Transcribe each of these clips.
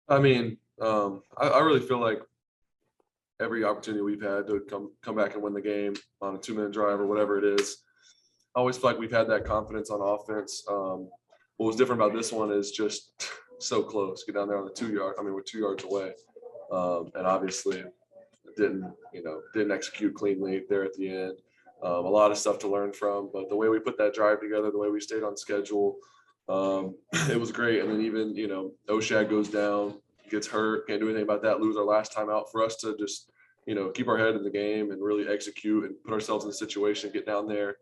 I mean, I really feel like every opportunity we've had to come back and win the game on a 2-minute drive or whatever it is, I always feel like we've had that confidence on offense. What was different about this one is just so close. Get down there on the 2 yard. I mean, we're 2 yards away, and obviously didn't execute cleanly there at the end. A lot of stuff to learn from, but the way we put that drive together, the way we stayed on schedule, it was great. And then even Oshag goes down, gets hurt, can't do anything about that. Lose our last time out. For us to just keep our head in the game and really execute and put ourselves in the situation, get down there.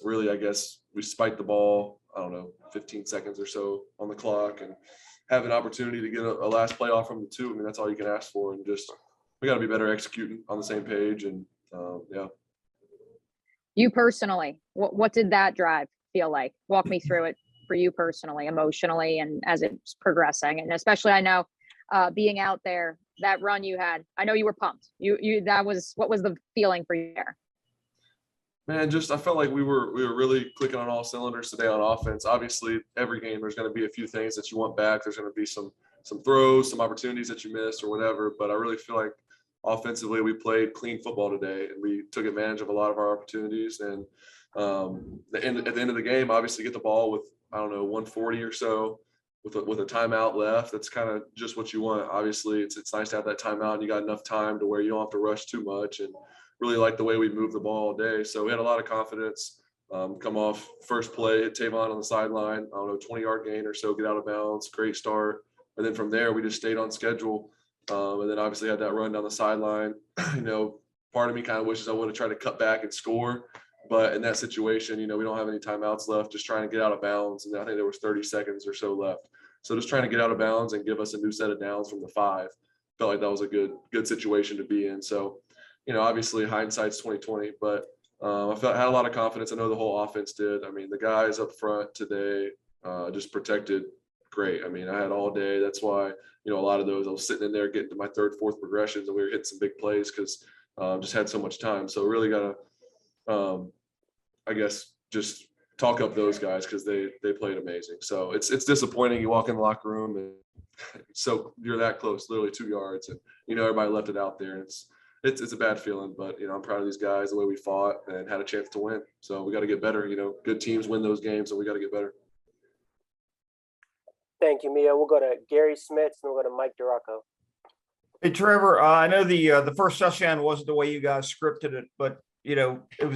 Really, I guess we spiked the ball, I don't know, 15 seconds or so on the clock and have an opportunity to get a last play off from the 2. I mean, that's all you can ask for. And just, we got to be better executing on the same page. And yeah. You personally, what did that drive feel like? Walk me through it for you personally, emotionally, and as it's progressing. And especially, I know being out there, that run you had, I know you were pumped. What was the feeling for you there? Man, I felt like we were really clicking on all cylinders today on offense. Obviously, every game there's going to be a few things that you want back. There's going to be some throws, some opportunities that you missed or whatever. But I really feel like offensively we played clean football today, and we took advantage of a lot of our opportunities. And at the end of the game, obviously get the ball with 140 or so with a timeout left. That's kind of just what you want. Obviously, it's nice to have that timeout, and you got enough time to where you don't have to rush too much. And really like the way we moved the ball all day. So we had a lot of confidence. Come off first play, hit Tavon on the sideline, 20-yard gain or so, get out of bounds, great start. And then from there, we just stayed on schedule. And then obviously had that run down the sideline. Part of me kind of wishes I would have tried to cut back and score. But in that situation, we don't have any timeouts left, just trying to get out of bounds. And I think there was 30 seconds or so left. So just trying to get out of bounds and give us a new set of downs from the 5. Felt like that was a good situation to be in. So, obviously hindsight's 2020, but I had a lot of confidence. I know the whole offense did. I mean, the guys up front today just protected great. I mean, I had all day. That's why, a lot of those I was sitting in there getting to my 3rd, 4th progressions, and we were hitting some big plays because just had so much time. So really got to, I guess, just talk up those guys because they played amazing. So it's disappointing. You walk in the locker room and so you're that close, literally 2 yards, and everybody left it out there, and it's a bad feeling, but I'm proud of these guys, the way we fought and had a chance to win. So we got to get better. Good teams win those games, and we got to get better. Thank you, Mia. We'll go to Gary Smits, and we'll go to Mike Duraco. Hey, Trevor, I know the first touchdown wasn't the way you guys scripted it, but it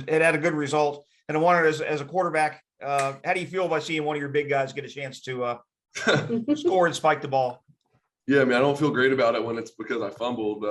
had a good result. And I wondered, as a quarterback, how do you feel by seeing one of your big guys get a chance to score and spike the ball? Yeah, I mean, I don't feel great about it when it's because I fumbled.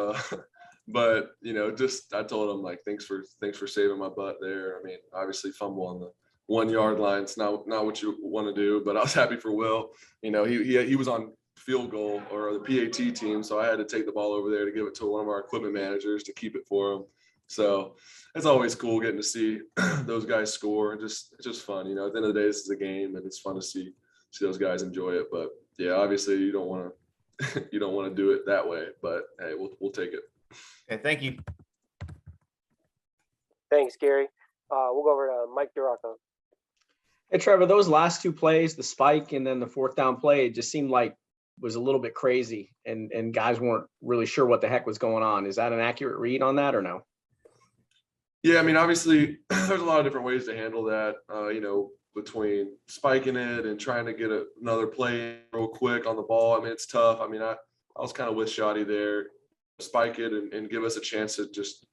But I told him, like, thanks for saving my butt there. I mean, obviously fumble on the 1 yard line. It's not what you want to do, but I was happy for Will. He was on field goal or the PAT team, so I had to take the ball over there to give it to one of our equipment managers to keep it for him. So it's always cool getting to see those guys score. It's just fun. At the end of the day, this is a game, and it's fun to see those guys enjoy it. But yeah, obviously you don't want to do it that way, but hey, we'll take it. Okay, thank you. Thanks, Gary. We'll go over to Mike Duraco. Hey, Trevor, those last 2 plays, the spike and then the 4th down play, it just seemed like it was a little bit crazy, and guys weren't really sure what the heck was going on. Is that an accurate read on that or no? Yeah, I mean, obviously there's a lot of different ways to handle that, between spiking it and trying to get another play real quick on the ball. I mean, it's tough. I mean, I was kind of with Shoddy there. Spike it and give us a chance to just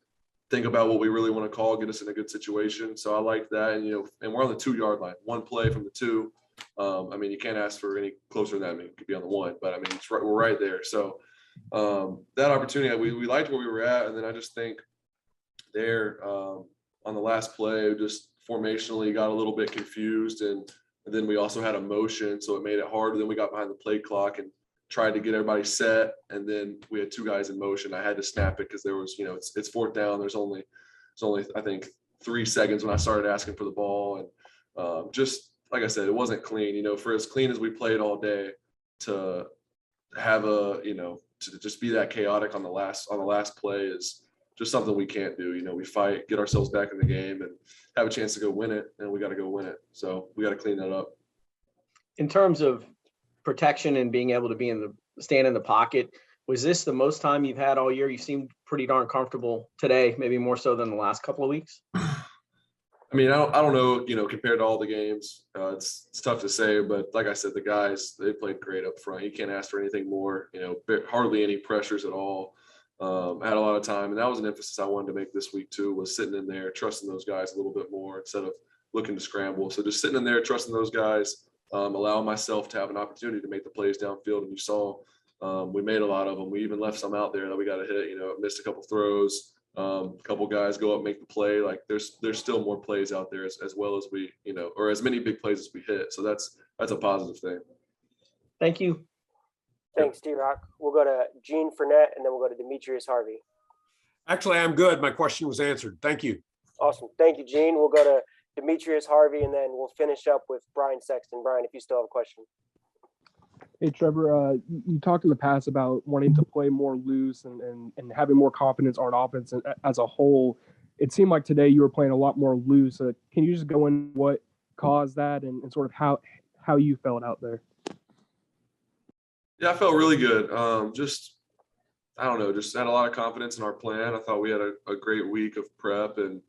think about what we really want to call, get us in a good situation. So I like that. And we're on the 2 yard line, 1 play from the 2. I mean, you can't ask for any closer than that. I mean, it could be on the 1, but I mean, we're right there. So that opportunity, we liked where we were at. And then I just think there on the last play, just formationally got a little bit confused. And then we also had a motion, so it made it harder. Then we got behind the play clock and tried to get everybody set, and then we had 2 guys in motion. I had to snap it because there was, it's 4th down. There's only I think 3 seconds when I started asking for the ball, and just like I said, it wasn't clean. For as clean as we played all day, to have to just be that chaotic on the last play is just something we can't do. We fight, get ourselves back in the game, and have a chance to go win it, and we got to go win it. So we got to clean that up. In terms of protection and being able to be in stand in the pocket. Was this the most time you've had all year? You seemed pretty darn comfortable today, maybe more so than the last couple of weeks. I mean, I don't know, compared to all the games, it's tough to say, but like I said, the guys, they played great up front. You can't ask for anything more, hardly any pressures at all. I had a lot of time, and that was an emphasis I wanted to make this week too, was sitting in there, trusting those guys a little bit more instead of looking to scramble. So just sitting in there, trusting those guys, allowing myself to have an opportunity to make the plays downfield. And you saw we made a lot of them. We even left some out there that we got to hit, missed a couple throws. A couple guys go up, make the play. Like there's still more plays out there as well as we, or as many big plays as we hit. So that's a positive thing. Thank you. Thanks, D-Rock. We'll go to Gene Fournette, and then we'll go to Demetrius Harvey. Actually, I'm good. My question was answered. Thank you. Awesome. Thank you, Gene. We'll go to Demetrius Harvey, and then we'll finish up with Brian Sexton. Brian, if you still have a question. Hey, Trevor, you talked in the past about wanting to play more loose and having more confidence on offense as a whole. It seemed like today you were playing a lot more loose. Can you just go in what caused that and sort of how you felt out there? Yeah, I felt really good. I don't know, just had a lot of confidence in our plan. I thought we had a great week of prep and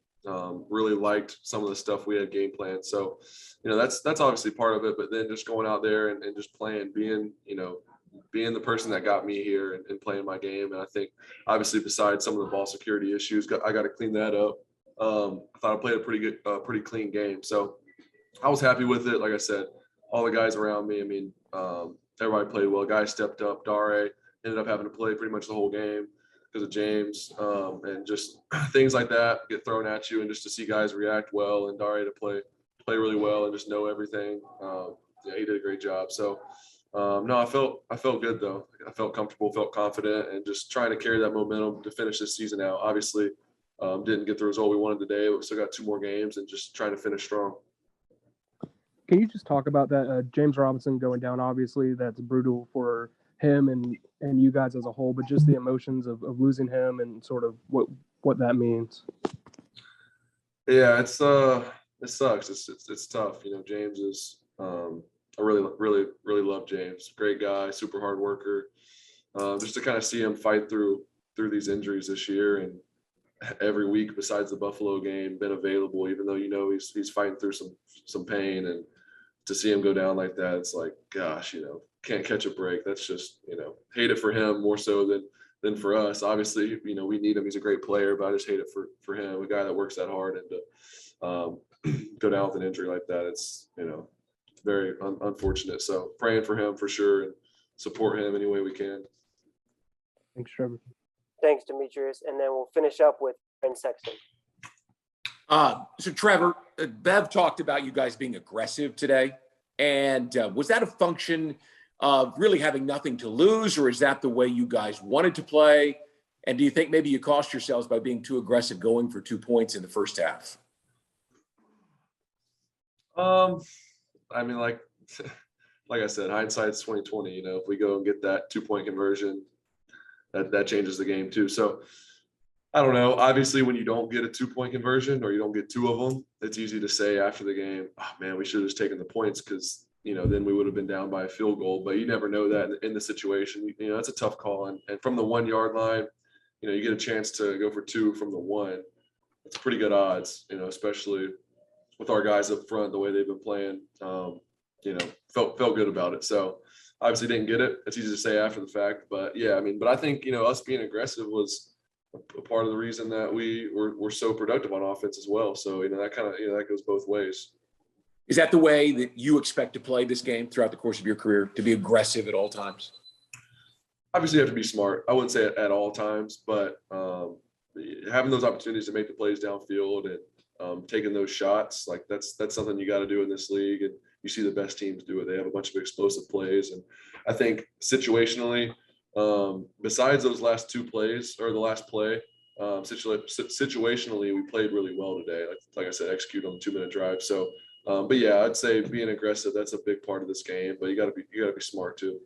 really liked some of the stuff we had game planned. So, that's obviously part of it, but then just going out there and just playing, being the person that got me here and playing my game. And I think obviously besides some of the ball security issues, I got to clean that up. I thought I played a pretty clean game. So I was happy with it. Like I said, all the guys around me, I mean, everybody played well. Guys stepped up. Dare ended up having to play pretty much the whole game because of James, and just things like that get thrown at you, and just to see guys react well and Dare to play really well and just know everything. He did a great job. So no, I felt good though. I felt comfortable, felt confident, and just trying to carry that momentum to finish this season out. Obviously, didn't get the result we wanted today, but we still got 2 more games and just trying to finish strong. Can you just talk about that? James Robinson going down, obviously, that's brutal for him and you guys as a whole, but just the emotions of losing him and sort of what that means. Yeah, it sucks. It's tough. James is I really love James. Great guy, super hard worker. Just to kind of see him fight through these injuries this year, and every week besides the Buffalo game been available, even though he's fighting through some pain, and to see him go down like that, it's like, gosh, can't catch a break. That's just, hate it for him more so than for us. Obviously, we need him. He's a great player, but I just hate it for him, a guy that works that hard, and to go down with an injury like that, it's, very unfortunate. So praying for him for sure and support him any way we can. Thanks, Trevor. Thanks, Demetrius. And then we'll finish up with Brian Sexton. So Trevor, Bev talked about you guys being aggressive today. And was that a function of really having nothing to lose, or is that the way you guys wanted to play? And do you think maybe you cost yourselves by being too aggressive going for 2 points in the first half? I mean, like I said, hindsight's 2020. If we go and get that 2-point conversion, that changes the game too. So I don't know. Obviously, when you don't get a 2-point conversion or you don't get 2 of them, it's easy to say after the game, oh, man, we should have just taken the points because, then we would have been down by a field goal. But you never know that in the situation. It's a tough call. And from the 1-yard line, you get a chance to go for 2 from the 1. It's pretty good odds, especially with our guys up front, the way they've been playing. Felt good about it. So obviously didn't get it. It's easy to say after the fact. But yeah, I mean, but I think, us being aggressive was a part of the reason that we were so productive on offense as well. So, that kind of, that goes both ways. Is that the way that you expect to play this game throughout the course of your career, to be aggressive at all times? Obviously you have to be smart. I wouldn't say it at all times, but having those opportunities to make the plays downfield and taking those shots, like that's something you got to do in this league. And you see the best teams do it. They have a bunch of explosive plays. And I think situationally, besides those last 2 plays or the last play, situationally, we played really well today. Like I said, execute on the 2-minute drive. So, but yeah, I'd say being aggressive, that's a big part of this game, but you gotta be smart too.